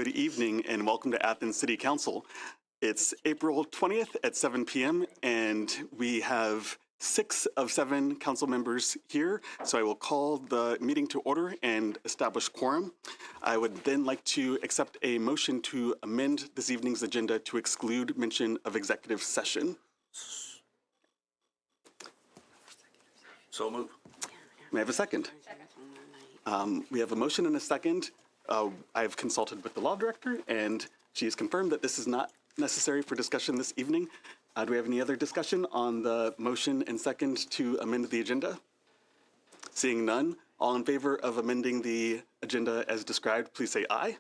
Good evening and welcome to Athens City Council. It's April 20th at 7 p.m. and we have 6 of 7 council members here. So I will call the meeting to order and establish quorum. I would then like to accept a motion to amend this evening's agenda to exclude mention of executive session. So move. May I have a second? We have a motion and a second. I've consulted with the law director and she has confirmed that this is not necessary for discussion this evening. Do we have any other discussion on the motion and second to amend the agenda? Seeing none, all in favor of amending the agenda as described, please say aye.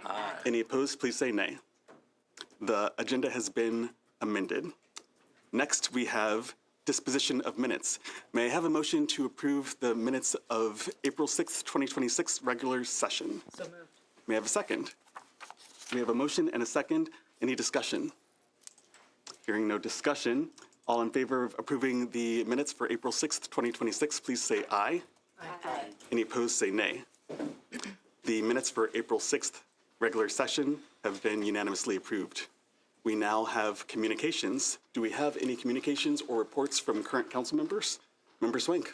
Aye. Any opposed, please say nay. The agenda has been amended. Next, we have disposition of minutes. May I have a motion to approve the minutes of April 6th, 2026 regular session? So moved. May I have a second? We have a motion and a second. Any discussion? Hearing no discussion, all in favor of approving the minutes for April 6th, 2026, please say aye. Aye. Any opposed, say nay. The minutes for April 6th regular session have been unanimously approved. We now have communications. Do we have any communications or reports from current council members? Member Swink.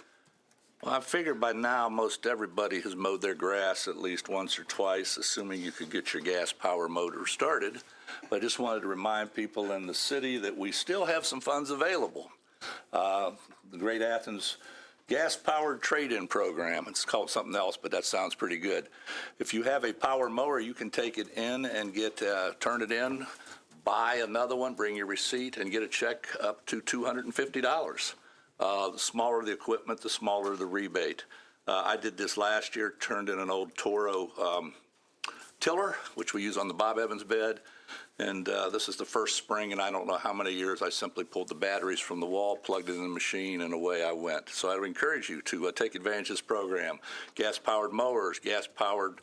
Well, I figured by now most everybody has mowed their grass at least once or twice, assuming you could get your gas power motor started. But I just wanted to remind people in the city that we still have some funds available. The Great Athens gas-powered trade-in program. It's called something else, but that sounds pretty good. If you have a power mower, you can take it in and get turn it in, buy another one, bring your receipt, and get a check up to $250. The smaller the equipment, the smaller the rebate. I did this last year, turned in an old Toro tiller, which we use on the Bob Evans bed. And this is the first spring in I don't know how many years. I simply pulled the batteries from the wall, plugged it in the machine, and away I went. So I would encourage you to take advantage of this program. Gas-powered mowers, gas-powered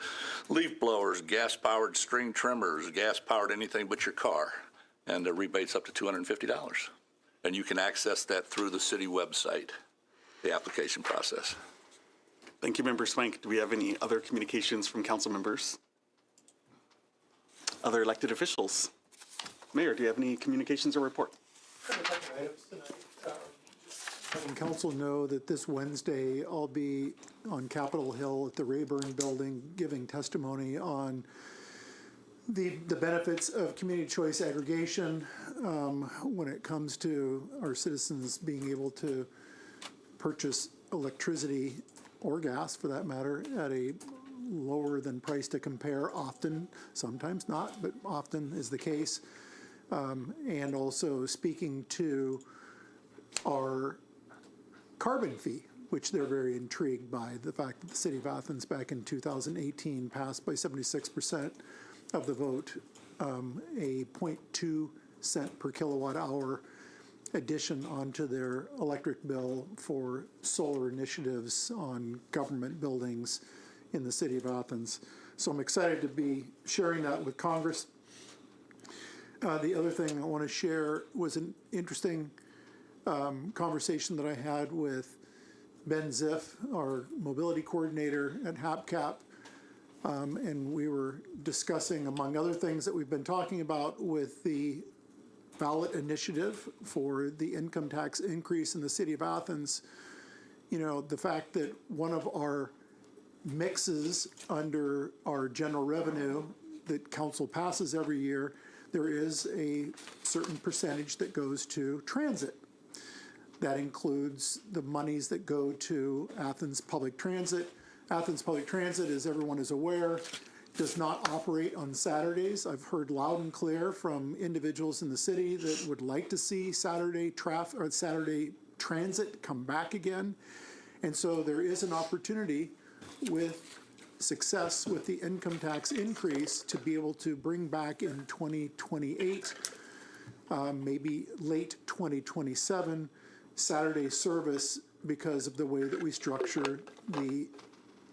leaf blowers, gas-powered string trimmers, gas-powered anything but your car. And the rebate's up to $250. And you can access that through the city website, the application process. Thank you, Member Swank. Do we have any other communications from council members? Other elected officials? Mayor, do you have any communications or report? Letting council know that this Wednesday I'll be on Capitol Hill at the Rayburn Building giving testimony on the benefits of community choice aggregation when it comes to our citizens being able to purchase electricity or gas, for that matter, at a lower than price to compare often, sometimes not, but often is the case. And also speaking to our carbon fee, which they're very intrigued by the fact that the city of Athens back in 2018 passed by 76% of the vote a 0.2 cent per kilowatt hour addition onto their electric bill for solar initiatives on government buildings in the city of Athens. So I'm excited to be sharing that with Congress. The other thing I want to share was an interesting conversation that I had with Ben Ziff, our mobility coordinator at HAPCAP, and we were discussing, among other things that we've been talking about, with the ballot initiative for the income tax increase in the city of Athens. You know, the fact that one of our mixes under our general revenue that council passes every year, there is a certain percentage that goes to transit. That includes the monies that go to Athens Public Transit. Athens Public Transit, as everyone is aware, does not operate on Saturdays. I've heard loud and clear from individuals in the city that would like to see Saturday transit come back again. And so there is an opportunity with success with the income tax increase to be able to bring back in 2028, maybe late 2027, Saturday service because of the way that we structure the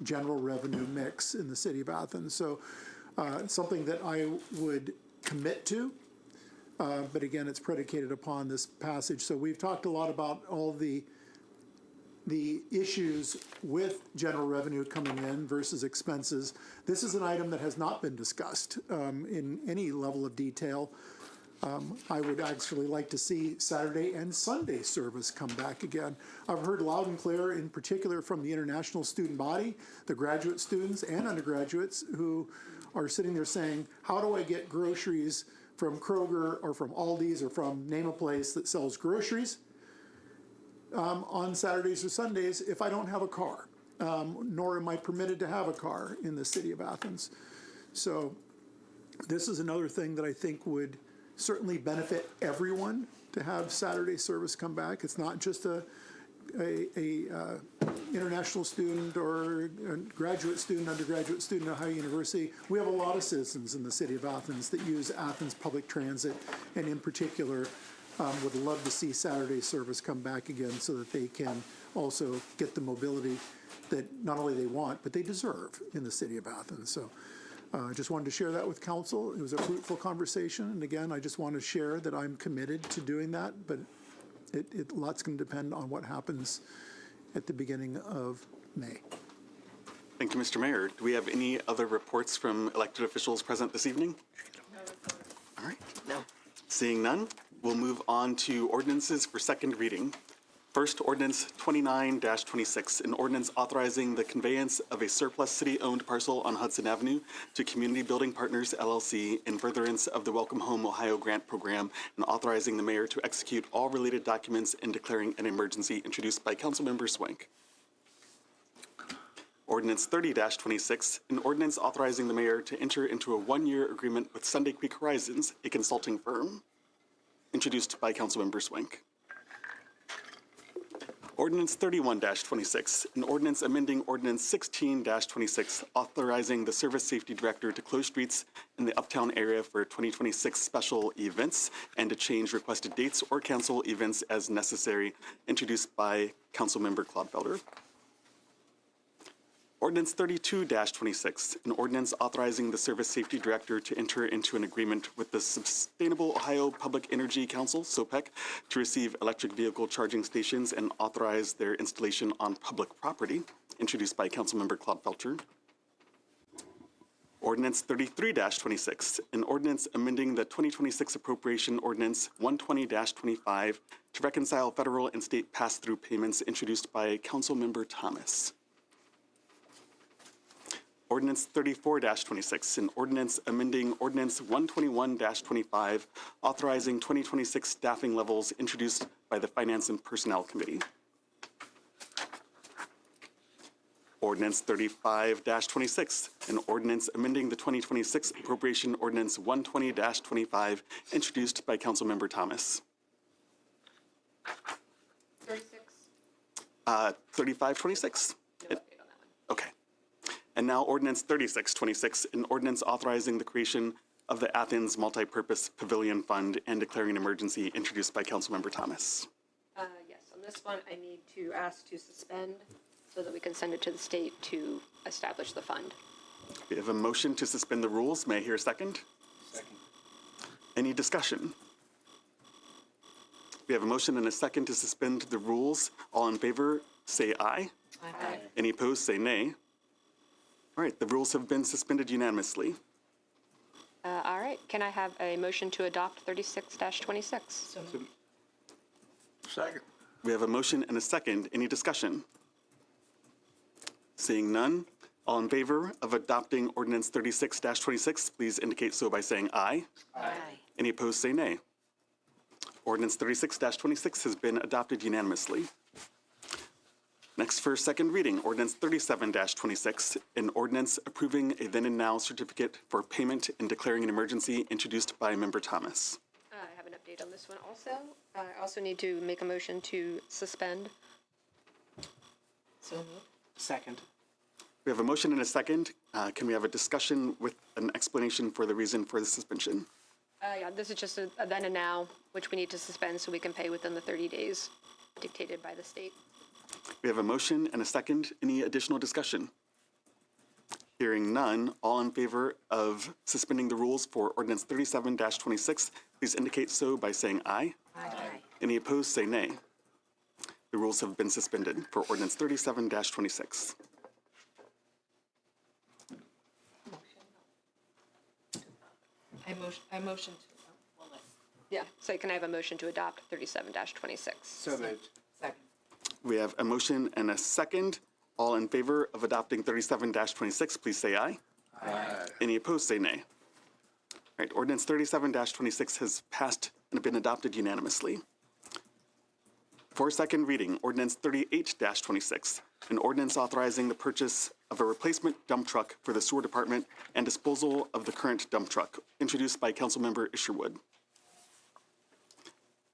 general revenue mix in the city of Athens. So something that I would commit to, but again, it's predicated upon this passage. So we've talked a lot about all the the issues with general revenue coming in versus expenses. This is an item that has not been discussed in any level of detail. I would actually like to see Saturday and Sunday service come back again. I've heard loud and clear, in particular from the international student body, the graduate students and undergraduates who are sitting there saying, how do I get groceries from Kroger or from Aldi's or from name a place that sells groceries on Saturdays or Sundays if I don't have a car, nor am I permitted to have a car in the city of Athens. So this is another thing that I think would certainly benefit everyone to have Saturday service come back. It's not just a international student or a graduate student, undergraduate student at Ohio University. We have a lot of citizens in the city of Athens that use Athens public transit, and in particular would love to see Saturday service come back again so that they can also get the mobility that not only they want, but they deserve in the city of Athens. So I just wanted to share that with council. It was a fruitful conversation. And again, I just want to share that I'm committed to doing that, but lots going to depend on what happens at the beginning of May. Thank you, Mr. Mayor. Do we have any other reports from elected officials present this evening? All right. No. Seeing none, we'll move on to ordinances for second reading. First, ordinance 29-26, an ordinance authorizing the conveyance of a surplus city-owned parcel on Hudson Avenue to Community Building Partners, LLC, in furtherance of the Welcome Home Ohio Grant Program, and authorizing the mayor to execute all related documents and declaring an emergency, introduced by Councilmember Swank. Ordinance 30-26, an ordinance authorizing the mayor to enter into a one-year agreement with Sunday Creek Horizons, a consulting firm, introduced by Councilmember Swank. Ordinance 31-26, an ordinance amending Ordinance 16-26, authorizing the Service Safety Director to close streets in the uptown area for 2026 special events and to change requested dates or cancel events as necessary, introduced by Councilmember Clodfelder. Ordinance 32-26, an ordinance authorizing the Service Safety Director to enter into an agreement with the Sustainable Ohio Public Energy Council, SOPEC, to receive electric vehicle charging stations and authorize their installation on public property, introduced by Councilmember Clodfelter. Ordinance 33-26, an ordinance amending the 2026 Appropriation Ordinance 120-25 to reconcile federal and state pass-through payments, introduced by Councilmember Thomas. Ordinance 34-26, an ordinance amending Ordinance 121-25, authorizing 2026 staffing levels, introduced by the Finance and Personnel Committee. Ordinance 35-26, an ordinance amending the 2026 Appropriation Ordinance 120-25, introduced by Councilmember Thomas. 36. 35-26? No update on that one. Okay. And now ordinance 36-26, an ordinance authorizing the creation of the Athens Multipurpose Pavilion Fund and declaring an emergency, introduced by Councilmember Thomas. Yes, on this one, I need to ask to suspend so that we can send it to the state to establish the fund. We have a motion to suspend the rules. May I hear a second? Second. Any discussion? We have a motion and a second to suspend the rules. All in favor, say aye. Aye. Any opposed, say nay. All right, the rules have been suspended unanimously. All right, can I have a motion to adopt 36-26? Second. We have a motion and a second. Any discussion? Seeing none, all in favor of adopting ordinance 36-26, please indicate so by saying aye. Aye. Any opposed, say nay. Ordinance 36-26 has been adopted unanimously. Next, for second reading, ordinance 37-26, an ordinance approving a then and now certificate for payment and declaring an emergency, introduced by Member Thomas. I have an update on this one also. I also need to make a motion to suspend. So moved. Second. We have a motion and a second. Can we have a discussion with an explanation for the reason for the suspension? Yeah, this is just a then and now, which we need to suspend so we can pay within the 30 days dictated by the state. We have a motion and a second. Any additional discussion? Hearing none, all in favor of suspending the rules for ordinance 37-26, please indicate so by saying aye. Aye. Any opposed, say nay. the rules have been suspended for ordinance 37-26. I motion to, Yeah, so can I have a motion to adopt 37-26? So moved. Second. We have a motion and a second. All in favor of adopting 37-26, please say aye. Aye. Any opposed, say nay. All right, ordinance 37-26 has passed and been adopted unanimously. For second reading, ordinance 38-26, an ordinance authorizing the purchase of a replacement dump truck for the sewer department and disposal of the current dump truck, introduced by Councilmember Isherwood.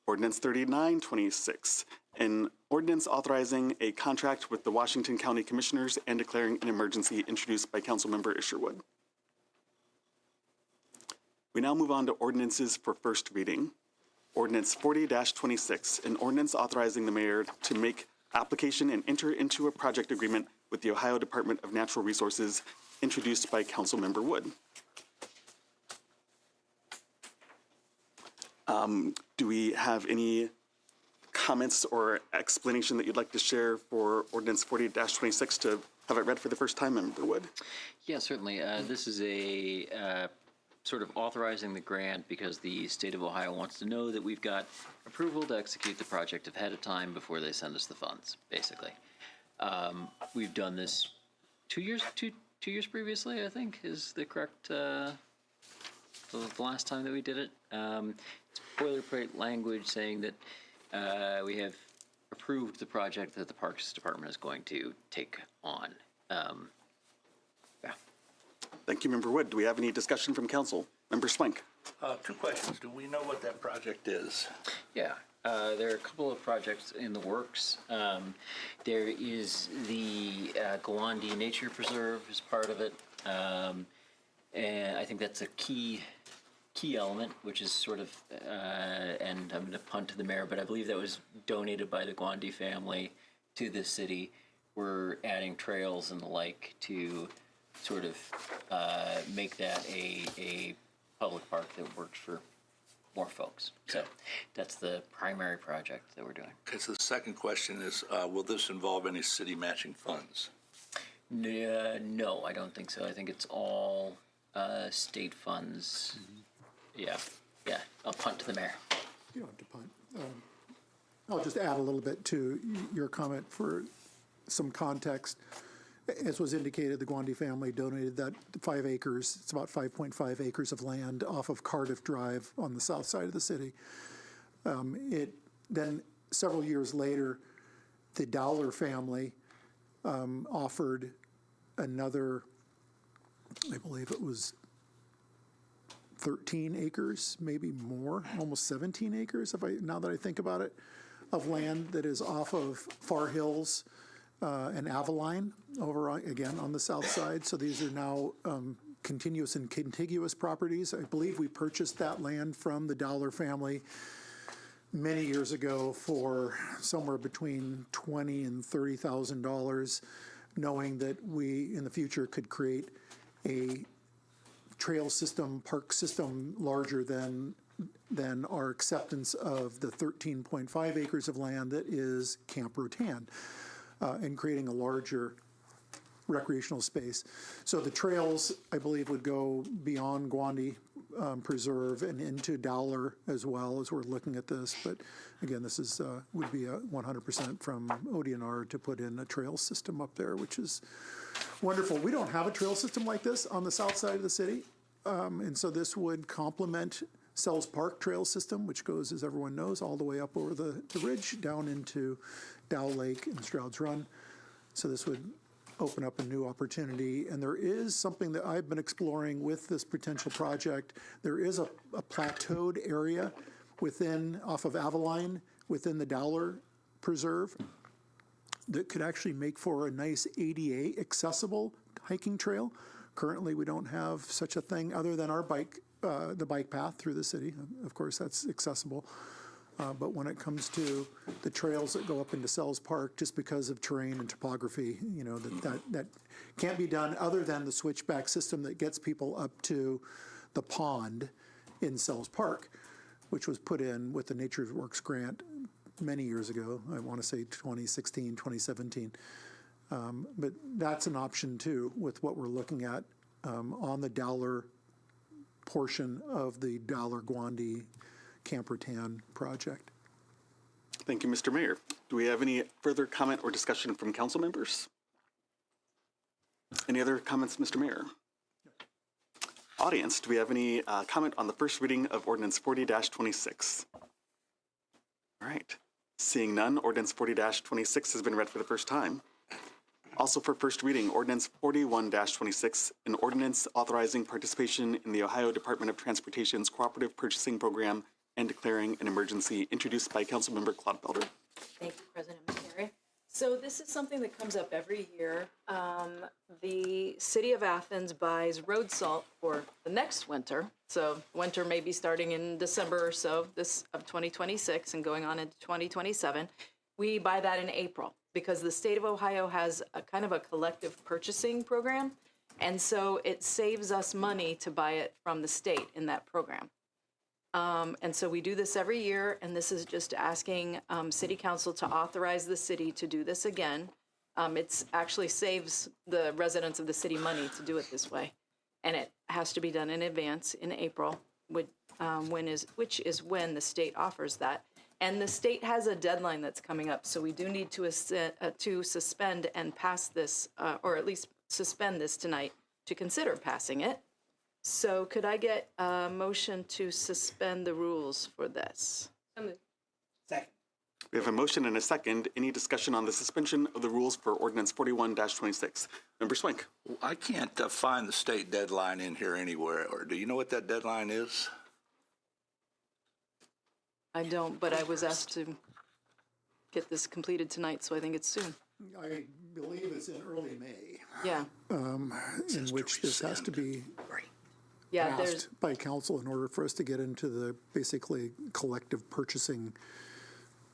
Ordinance 39-26, an ordinance authorizing a contract with the Washington County Commissioners and declaring an emergency, introduced by Councilmember Isherwood. We now move on to ordinances for first reading. Ordinance 40-26, an ordinance authorizing the mayor to make application and enter into a project agreement with the Ohio Department of Natural Resources, introduced by Councilmember Wood. Do we have any comments or explanation that you'd like to share for ordinance 40-26 to have it read for the first time, Member Wood? Yeah, certainly. This is a sort of authorizing the grant because the state of Ohio wants to know that we've got approval to execute the project ahead of time before they send us the funds, basically. We've done this 2 years, two years previously, I think, is the correct, the last time that we did it. It's boilerplate language saying that we have approved the project that the Parks Department is going to take on. Yeah. Thank you, Member Wood. Do we have any discussion from council? Member Swank? Two questions. Do we know what that project is? Yeah, there are a couple of projects in the works. There is the Gawande Nature Preserve as part of it, and I think that's a key element, which is sort of, and I'm going to punt to the mayor, but I believe that was donated by the Gawande family to the city. We're adding trails and the like to sort of make that a public park that works for more folks. So that's the primary project that we're doing. Okay, so the second question is, will this involve any city matching funds? No, I don't think so. I think it's all state funds. Yeah, I'll punt to the mayor. You don't have to punt. I'll just add a little bit to your comment for some context. As was indicated, the Gawande family donated that 5 acres, it's about 5.5 acres of land off of Cardiff Drive on the south side of the city. Then several years later, the Dowler family offered another, I believe it was 13 acres, maybe more, almost 17 acres, now that I think about it, of land that is off of Far Hills and Aveline over, again, on the south side. So these are now continuous and contiguous properties. I believe we purchased that land from the Dowler family many years ago for somewhere between $20,000 and $30,000, knowing that we, in the future, could create a trail system, park system larger than our acceptance of the 13.5 acres of land that is Camp Rotan, and creating a larger recreational space. So the trails, I believe, would go beyond Gawande Preserve and into Dowler as well as we're looking at this. But again, this is would be a 100% from ODNR to put in a trail system up there, which is wonderful. We don't have a trail system like this on the south side of the city, and so this would complement Sells Park trail system, which goes, as everyone knows, all the way up over the ridge down into Dow Lake and Stroud's Run. So this would open up a new opportunity. And there is something that I've been exploring with this potential project. There is a plateaued area off of Aveline, within the Dowler Preserve, that could actually make for a nice ADA accessible hiking trail. Currently, we don't have such a thing other than our the bike path through the city. Of course, that's accessible. But when it comes to the trails that go up into Sells Park, just because of terrain and topography, that can't be done other than the switchback system that gets people up to the pond in Sells Park, which was put in with the Nature Works grant many years ago. I want to say 2016, 2017. But that's an option too, with what we're looking at on the Dowler portion of the Dowler-Guandi Campertan project. Thank you, Mr. Mayor. Do we have any further comment or discussion from council members? Any other comments, Mr. Mayor? Audience, do we have any comment on the first reading of ordinance 40-26? All right. Seeing none, ordinance 40-26 has been read for the first time. Also for first reading, ordinance 41-26, an ordinance authorizing participation in the Ohio Department of Transportation's Cooperative Purchasing Program and declaring an emergency, introduced by Councilmember Clodfelder. Thank you, President McCary. So this is something that comes up every year. The city of Athens buys road salt for the next winter. So winter may be starting in December or so, this of 2026 and going on into 2027. We buy that in April because the state of Ohio has a kind of a collective purchasing program. And so it saves us money to buy it from the state in that program. And so we do this every year, and this is just asking city council to authorize the city to do this again. It's actually saves the residents of the city money to do it this way. And it has to be done in advance in April, which is when the state offers that. And the state has a deadline that's coming up, so we do need to suspend and pass this, or at least suspend this tonight to consider passing it. So could I get a motion to suspend the rules for this? Second. We have a motion and a second. Any discussion on the suspension of the rules for ordinance 41-26? Member Swank. I can't find the state deadline in here anywhere, or do you know what that deadline is? I don't, but I was asked to get this completed tonight, so I think it's soon. I believe it's in early May, Yeah, in which this has to be yeah, there's, passed by council in order for us to get into the basically collective purchasing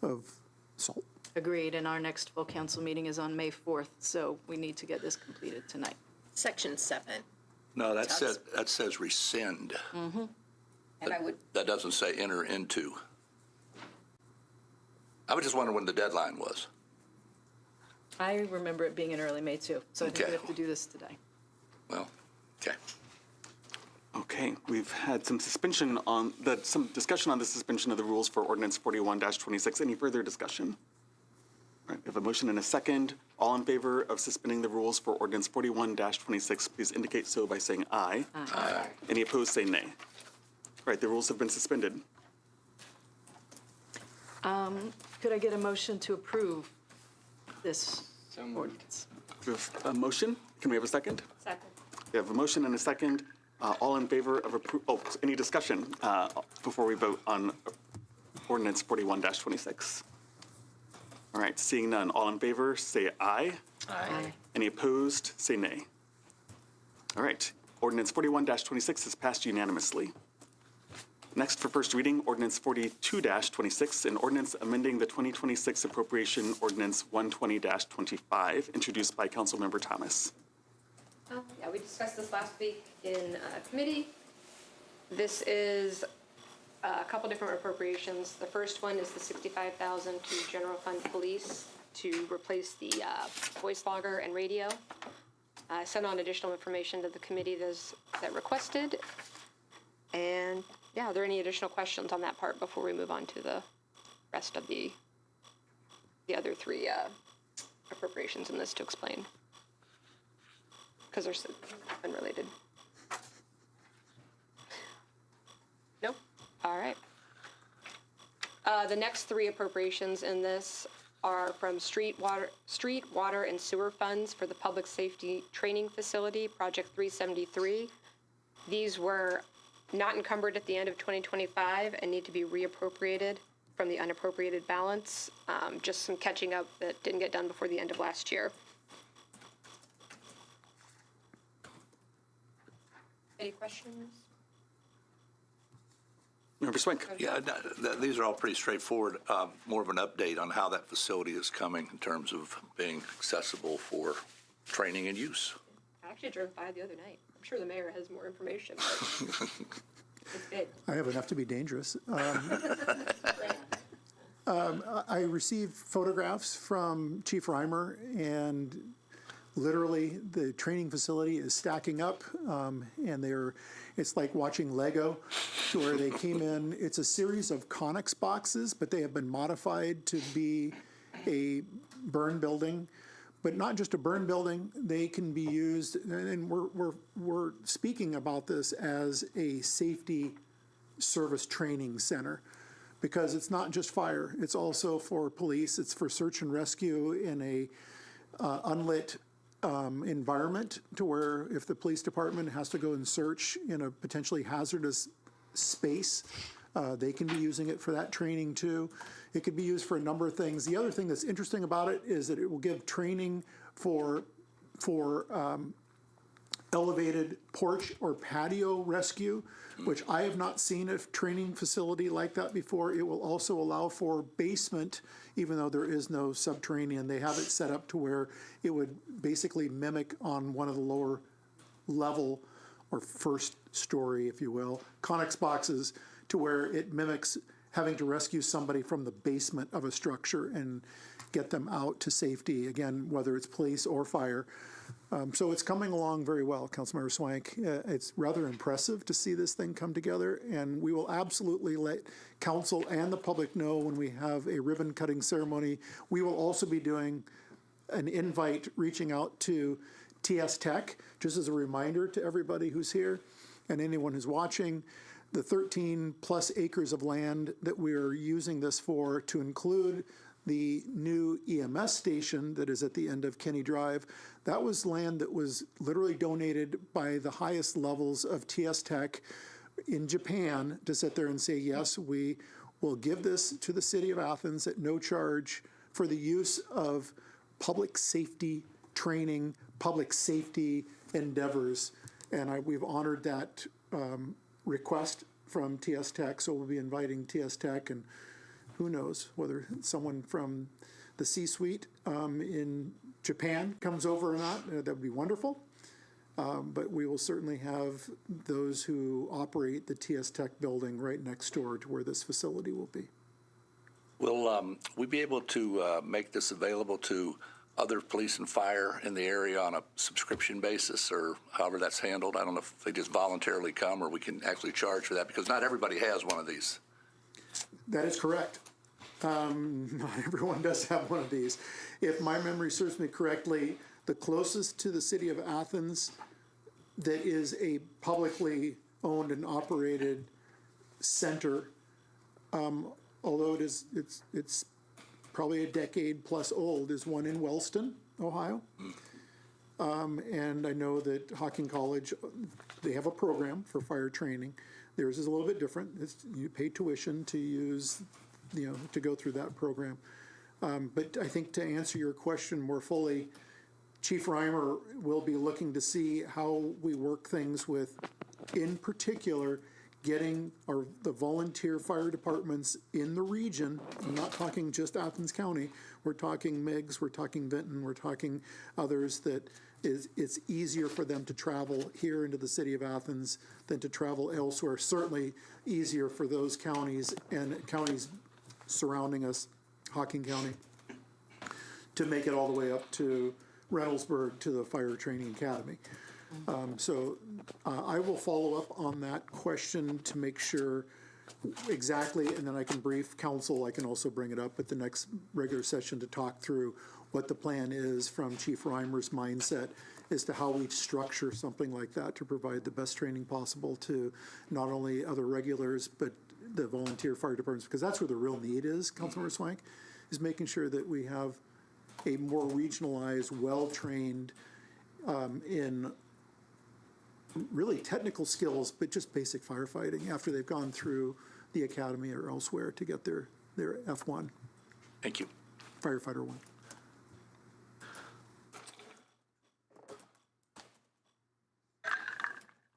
of salt. agreed, and our next full council meeting is on May 4th, so we need to get this completed tonight. Section 7. No, that says rescind. And I would, That doesn't say enter into. I was just wondering when the deadline was. I remember it being in early May too, so I think we Okay. have to do this today. Well, okay. Okay, we've had some discussion on the suspension of the rules for ordinance 41-26. Any further discussion? All right, we have a motion and a second. All in favor of suspending the rules for ordinance 41-26, please indicate so by saying aye. Aye. Any opposed, say nay. All right, the rules have been suspended. Could I get a motion to approve this ordinance? We have a motion. Can we have a second? Second. We have a motion and a second. All in favor of any discussion before we vote on ordinance 41-26? All right, seeing none. All in favor, say aye. Aye. Any opposed, say nay. All right, ordinance 41-26 is passed unanimously. Next for first reading, ordinance 42-26, an ordinance amending the 2026 appropriation ordinance 120-25, introduced by Councilmember Thomas. Yeah, we discussed this last week in committee. This is a couple different appropriations. The first one is the $65,000 to general fund police to replace the voice logger and radio. I sent on additional information to the committee that requested. And yeah, are there any additional questions on that part before we move on to the rest of the other three appropriations in this to explain? Because they're unrelated. Nope. All right. The next three appropriations in this are from street, water, and sewer funds for the Public Safety Training Facility, Project 373. These were not encumbered at the end of 2025 and need to be reappropriated from the unappropriated balance. Just some catching up that didn't get done before the end of last year. Any questions? Member Swank. Yeah, these are all pretty straightforward. More of an update on how that facility is coming in terms of being accessible for training and use. I actually drove by the other night. I'm sure the mayor has more information, but it's big. I have enough to be dangerous. I received photographs from Chief Reimer, and literally the training facility is stacking up, and it's like watching Lego, to where they came in. It's a series of Conex boxes, but they have been modified to be a burn building. But not just a burn building, they can be used, and we're speaking about this as a safety service training center, because it's not just fire, it's also for police, it's for search and rescue in a unlit environment, to where if the police department has to go and search in a potentially hazardous space, they can be using it for that training too. It could be used for a number of things. The other thing that's interesting about it is that it will give training for elevated porch or patio rescue, which I have not seen a training facility like that before. It will also allow for basement, even though there is no subterranean. They have it set up to where it would basically mimic on one of the lower level or first story, if you will, Conex boxes, to where it mimics having to rescue somebody from the basement of a structure and get them out to safety, again, whether it's police or fire. So it's coming along very well, Councilmember Swank. It's rather impressive to see this thing come together, and we will absolutely let council and the public know when we have a ribbon cutting ceremony. We will also be doing an invite reaching out to TS Tech, just as a reminder to everybody who's here and anyone who's watching, the 13 plus acres of land that we're using this for, to include the new EMS station that is at the end of Kenny Drive. That was land that was literally donated by the highest levels of TS Tech in Japan to sit there and say, yes, we will give this to the city of Athens at no charge for the use of public safety training, public safety endeavors. And we've honored that request from TS Tech, so we'll be inviting TS Tech, and who knows whether someone from the C-suite in Japan comes over or not. That would be wonderful. But we will certainly have those who operate the TS Tech building right next door to where this facility will be. Will we be able to make this available to other police and fire in the area on a subscription basis, or however that's handled? I don't know if they just voluntarily come, or we can actually charge for that, because not everybody has one of these. That is correct. Not everyone does have one of these. If my memory serves me correctly, the closest to the city of Athens that is a publicly owned and operated center, although it's probably a decade plus old, is one in Wellston, Ohio. And I know that Hocking College, they have a program for fire training. Theirs is a little bit different. You pay tuition to use, to go through that program. But I think to answer your question more fully, Chief Reimer will be looking to see how we work things with, in particular, getting the volunteer fire departments in the region. I'm not talking just Athens County. We're talking Meigs, we're talking Vinton, we're talking others, that it's easier for them to travel here into the city of Athens than to travel elsewhere. Certainly easier for those counties and counties surrounding us, Hocking County, to make it all the way up to Reynoldsburg to the Fire Training Academy. So I will follow up on that question to make sure exactly, and then I can brief council. I can also bring it up at the next regular session to talk through what the plan is from Chief Reimer's mindset as to how we structure something like that to provide the best training possible to not only other regulars, but the volunteer fire departments, because that's where the real need is, Councilmember Swank, is making sure that we have a more regionalized, well-trained in really technical skills, but just basic firefighting after they've gone through the academy or elsewhere to get their F1. Thank you. Firefighter 1.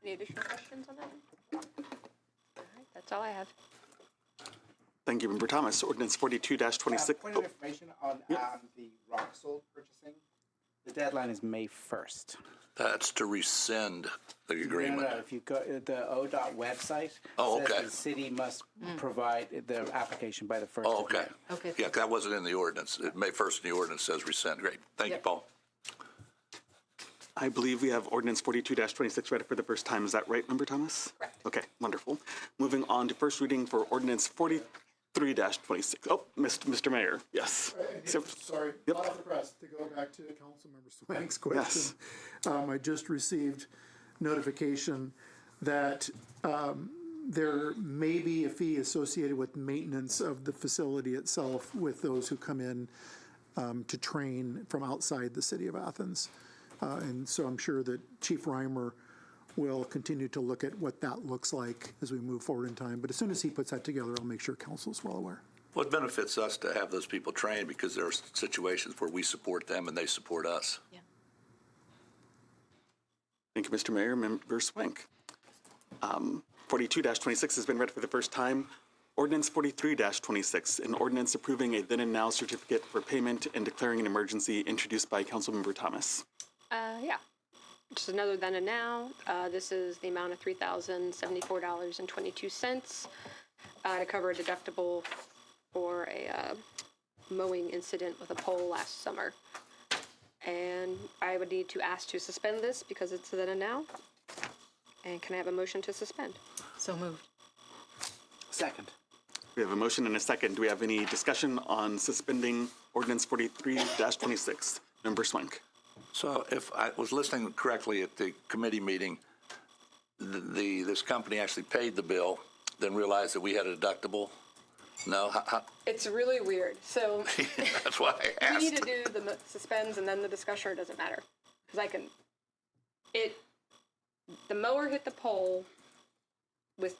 Any additional questions on that? All right, that's all I have. Thank you, Member Thomas. Ordinance 42-26. Point of information on the rock salt purchasing. The deadline is May 1st. That's to rescind the agreement. No, if you go, the ODOT website Oh, says okay. the city must provide the application by the 1st Oh, of okay. May. Okay. Yeah, 'cause that wasn't in the ordinance. It May 1st in the ordinance says rescind. Great. Thank you, Yep. Paul. I believe we have ordinance 42-26 read for the first time. Is that right, Member Thomas? Correct. Okay, wonderful. Moving on to first reading for ordinance 43-26. Oh, Mr. Mayor, yes. Sorry, Yep. off the press, to go back to Councilmember Swank's question. I just received notification that there may be a fee associated with maintenance of the facility itself with those who come in to train from outside the city of Athens. And so I'm sure that Chief Reimer will continue to look at what that looks like as we move forward in time. But as soon as he puts that together, I'll make sure council's well aware. Well, it benefits us to have those people trained because there are situations where we support them and they support us. Yeah. Thank you, Mr. Mayor. Member Swank. 42-26 has been read for the first time. Ordinance 43-26, an ordinance approving a then and now certificate for payment and declaring an emergency, introduced by Councilmember Thomas. Yeah, just another then and now. This is the amount of $3,074.22 to cover a deductible for a mowing incident with a pole last summer. And I would need to ask to suspend this because it's then and now. And can I have a motion to suspend? So moved. Second. We have a motion and a second. Do we have any discussion on suspending ordinance 43-26? Member Swank. So if I was listening correctly at the committee meeting, this company actually paid the bill, then realized that we had a deductible? No? It's really weird. So That's why I we need asked. to do the suspends and then the discussion, or it doesn't matter. Because the mower hit the pole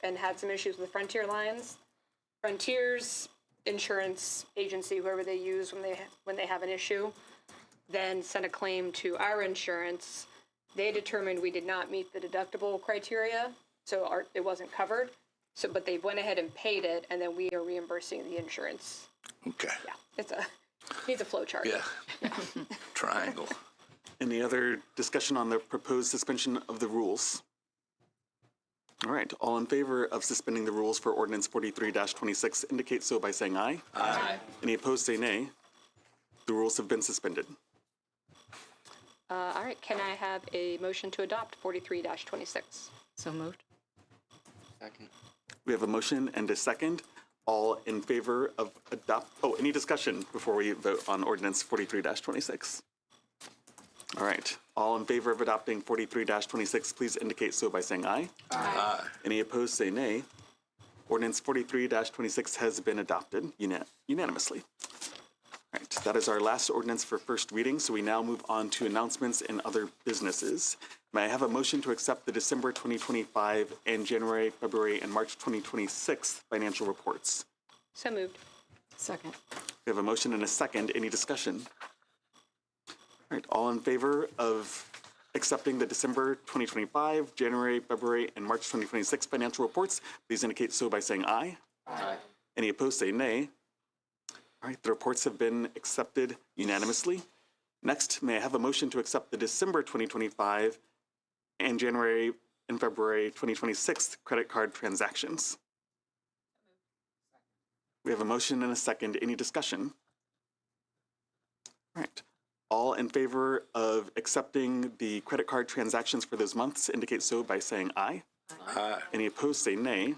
and had some issues with Frontier lines. Frontier's insurance agency, whoever they use when they have an issue, then sent a claim to our insurance. They determined we did not meet the deductible criteria, so it wasn't covered. But they went ahead and paid it, and then we are reimbursing the insurance. Okay. Yeah, needs a flow chart. Yeah. Triangle. Any other discussion on the proposed suspension of the rules? All right, all in favor of suspending the rules for ordinance 43-26 indicate so by saying aye. Aye. Any opposed, say nay. The rules have been suspended. All right, can I have a motion to adopt 43-26? So moved. Second. We have a motion and a second. All in favor of any discussion before we vote on ordinance 43-26? All right, all in favor of adopting 43-26, please indicate so by saying aye. Aye. Any opposed, say nay. Ordinance 43-26 has been adopted unanimously. All right, that is our last ordinance for first reading, so we now move on to announcements and other businesses. May I have a motion to accept the December 2025 and January, February, and March 2026 financial reports? So moved. Second. We have a motion and a second. Any discussion? All right, all in favor of accepting the December 2025, January, February, and March 2026 financial reports, please indicate so by saying aye. Aye. Any opposed, say nay. All right, the reports have been accepted unanimously. Next, may I have a motion to accept the December 2025 and January and February 2026 credit card transactions? We have a motion and a second. Any discussion? All right. All in favor of accepting the credit card transactions for those months indicate so by saying aye. Aye. Any opposed, say nay.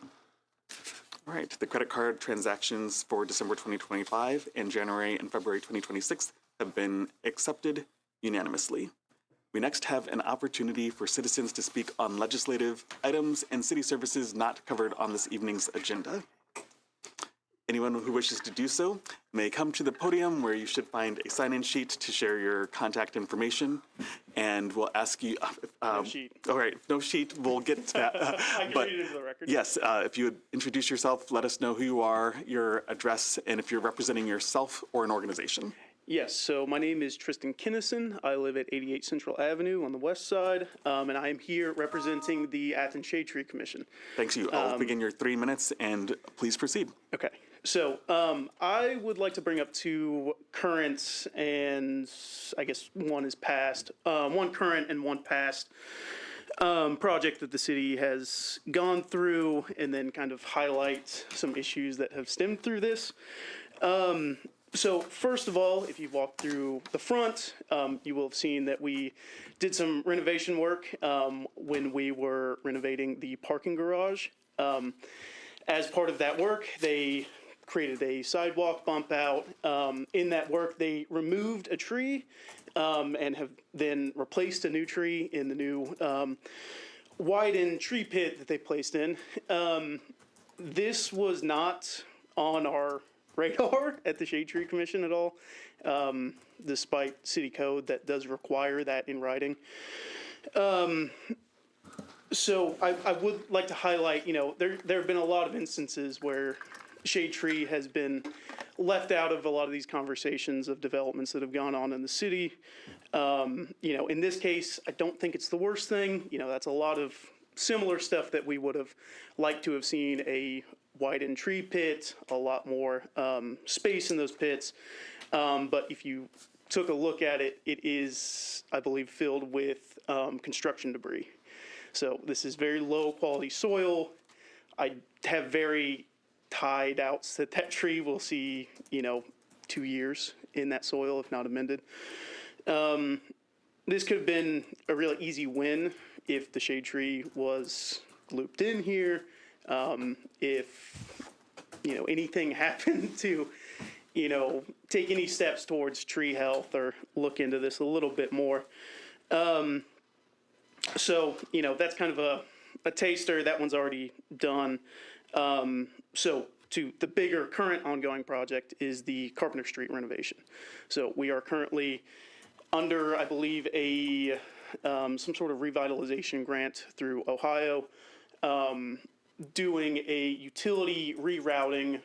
All right, the credit card transactions for December 2025 and January and February 2026 have been accepted unanimously. We next have an opportunity for citizens to speak on legislative items and city services not covered on this evening's agenda. Anyone who wishes to do so may come to the podium where you should find a sign-in sheet to share your contact information, and we'll ask you. No sheet. All right, no sheet. We'll get to that. I can but read it into the record. yes, if you would introduce yourself, let us know who you are, your address, and if you're representing yourself or an organization. Yes, so my name is Tristan Kinnison. I live at 88 Central Avenue on the west side, and I am here representing the Athens Shade Tree Commission. Thanks you. I'll begin your 3 minutes, and please proceed. Okay. So I would like to bring up two current and I guess one is past, one current and one past project that the city has gone through, and then kind of highlight some issues that have stemmed through this. So first of all, if you walk through the front, you will have seen that we did some renovation work when we were renovating the parking garage. As part of that work, they created a sidewalk bump out. In that work, they removed a tree and have then replaced a new tree in the new widened tree pit that they placed in. This was not on our radar at the Shade Tree Commission at all, despite city code that does require that in writing. So I would like to highlight, there have been a lot of instances where Shade Tree has been left out of a lot of these conversations of developments that have gone on in the city. In this case, I don't think it's the worst thing. That's a lot of similar stuff that we would have liked to have seen: a widened tree pit, a lot more space in those pits. But if you took a look at it, it is, I believe, filled with construction debris. So this is very low quality soil. I have very high doubts that that tree will see, 2 years in that soil, if not amended. This could have been a really easy win if the shade tree was looped in here. If, anything happened to, take any steps towards tree health or look into this a little bit more. So, that's kind of a taster. That one's already done. So to the bigger current ongoing project is the Carpenter Street renovation. So we are currently under, I believe, some sort of revitalization grant through Ohio, doing a utility rerouting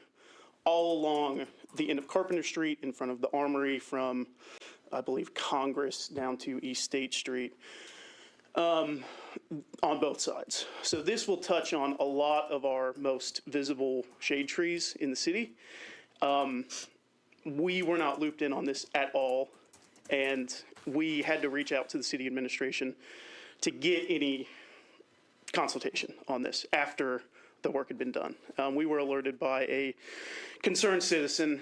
all along the end of Carpenter Street in front of the Armory from, I believe, Congress down to East State Street. On both sides. So this will touch on a lot of our most visible shade trees in the city. We were not looped in on this at all, and we had to reach out to the city administration to get any consultation on this after the work had been done. We were alerted by a concerned citizen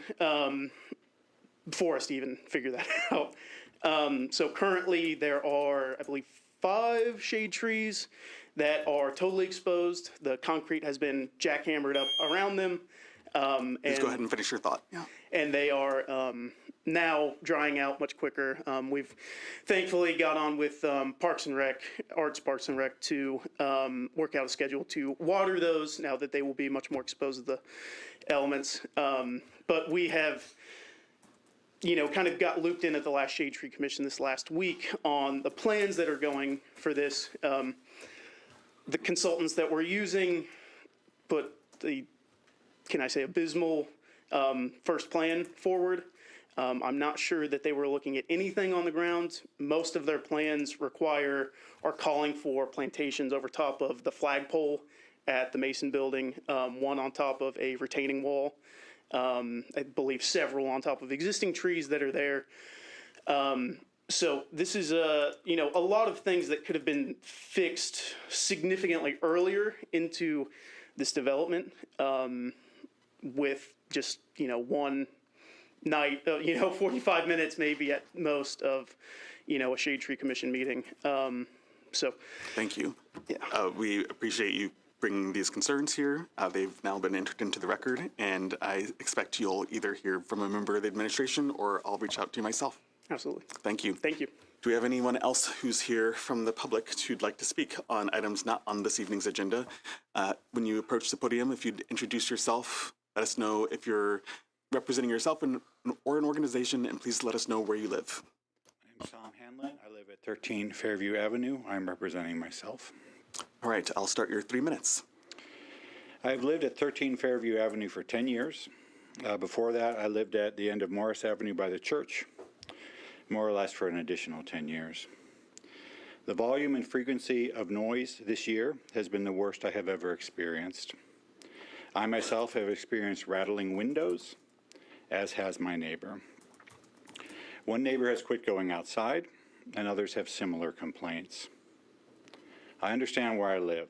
before us to even figure that out. So currently there are, I believe, 5 shade trees that are totally exposed. The concrete has been jackhammered up around them. Please go ahead and finish your thought. Yeah. And they are now drying out much quicker. We've thankfully got on with Parks and Rec to work out a schedule to water those now that they will be much more exposed to the elements. But we have kind of got looped in at the last Shade Tree Commission this last week on the plans that are going for this. The consultants that we're using put the, can I say, abysmal first plan forward. I'm not sure that they were looking at anything on the ground. Most of their plans are calling for plantations over top of the flagpole at the Mason Building, one on top of a retaining wall. I believe several on top of existing trees that are there. So this is a lot of things that could have been fixed significantly earlier into this development, with just, one night, 45 minutes maybe at most of, a Shade Tree Commission meeting. So. Thank you. Yeah. We appreciate you bringing these concerns here. They've now been entered into the record, and I expect you'll either hear from a member of the administration or I'll reach out to you myself. Absolutely. Thank you. Thank you. Do we have anyone else who's here from the public who'd like to speak on items not on this evening's agenda? When you approach the podium, if you'd introduce yourself, let us know if you're representing yourself or an organization, and please let us know where you live. I'm Tom Hanlon. I live at 13 Fairview Avenue. I'm representing myself. All right, I'll start your 3 minutes. I've lived at 13 Fairview Avenue for 10 years. Before that, I lived at the end of Morris Avenue by the church, more or less for an additional 10 years. The volume and frequency of noise this year has been the worst I have ever experienced. I myself have experienced rattling windows, as has my neighbor. One neighbor has quit going outside, and others have similar complaints. I understand where I live,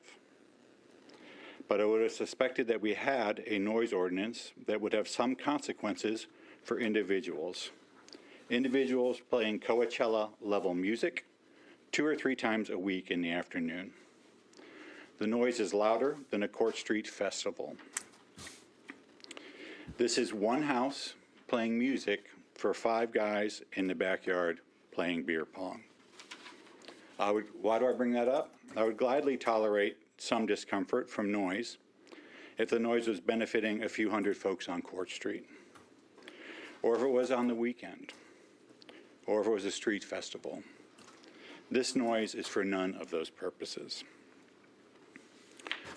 but I would have suspected that we had a noise ordinance that would have some consequences for individuals. Individuals playing Coachella-level music 2 or 3 times a week in the afternoon. The noise is louder than a Court Street festival. This is one house playing music for 5 guys in the backyard playing beer pong. Why do I bring that up? I would gladly tolerate some discomfort from noise if the noise was benefiting a few hundred folks on Court Street, or if it was on the weekend, or if it was a street festival. This noise is for none of those purposes.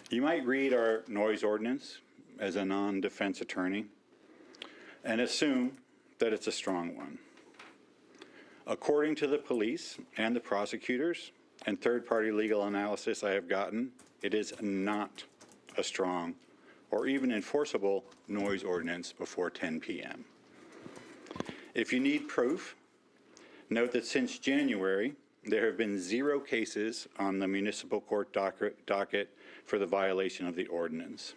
You might read our noise ordinance as a non-defense attorney and assume that it's a strong one. According to the police and the prosecutors and third-party legal analysis I have gotten, it is not a strong or even enforceable noise ordinance before 10 p.m. If you need proof, note that since January, there have been 0 cases on the municipal court docket for the violation of the ordinance.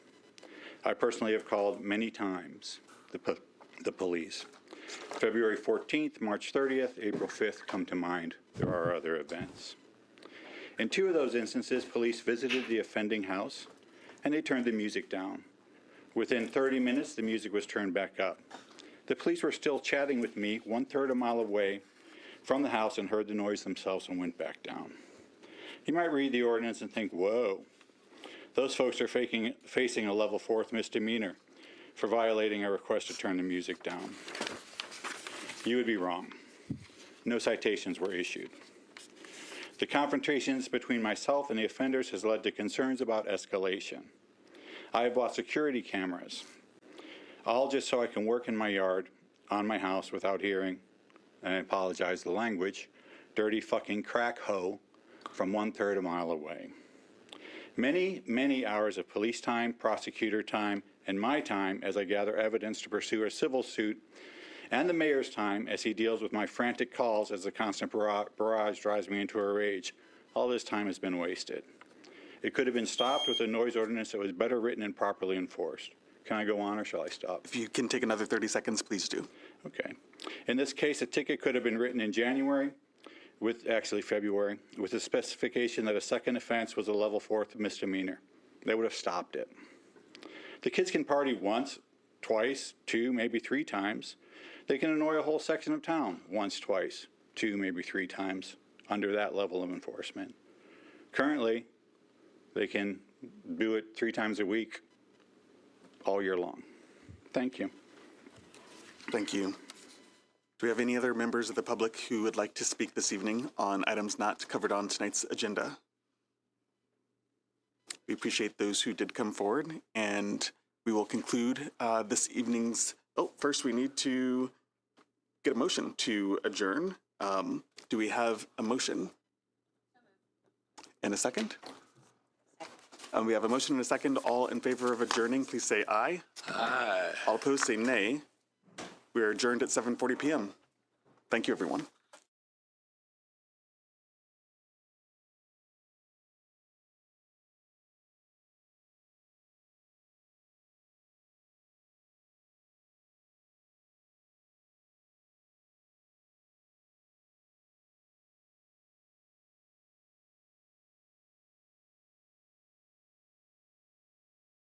I personally have called many times the police. February 14th, March 30th, April 5th come to mind. There are other events. In 2 of those instances, police visited the offending house and they turned the music down. Within 30 minutes, the music was turned back up. The police were still chatting with me 1/3 a mile away from the house and heard the noise themselves and went back down. You might read the ordinance and think, whoa, those folks are facing a level 4th misdemeanor for violating a request to turn the music down. You would be wrong. No citations were issued. The confrontations between myself and the offenders has led to concerns about escalation. I have bought security cameras, all just so I can work in my yard, on my house, without hearing, and I apologize the language, dirty fucking crack hoe from 1/3 a mile away. Many, many hours of police time, prosecutor time, and my time as I gather evidence to pursue a civil suit, and the mayor's time as he deals with my frantic calls as the constant barrage drives me into a rage. All this time has been wasted. It could have been stopped with a noise ordinance that was better written and properly enforced. Can I go on or shall I stop? If you can take another 30 seconds, please do. Okay. In this case, a ticket could have been written in January, February, with the specification that a second offense was a level 4th misdemeanor. They would have stopped it. The kids can party once, twice, 2, maybe 3 times. They can annoy a whole section of town once, twice, 2, maybe 3 times under that level of enforcement. Currently, they can do it 3 times a week all year long. Thank you. Thank you. Do we have any other members of the public who would like to speak this evening on items not covered on tonight's agenda? We appreciate those who did come forward, and we will conclude this evening's. Oh, first we need to get a motion to adjourn. Do we have a motion? And a second? We have a motion and a second. All in favor of adjourning, please say aye. Aye. All opposed, say nay. We are adjourned at 7:40 p.m. Thank you, everyone.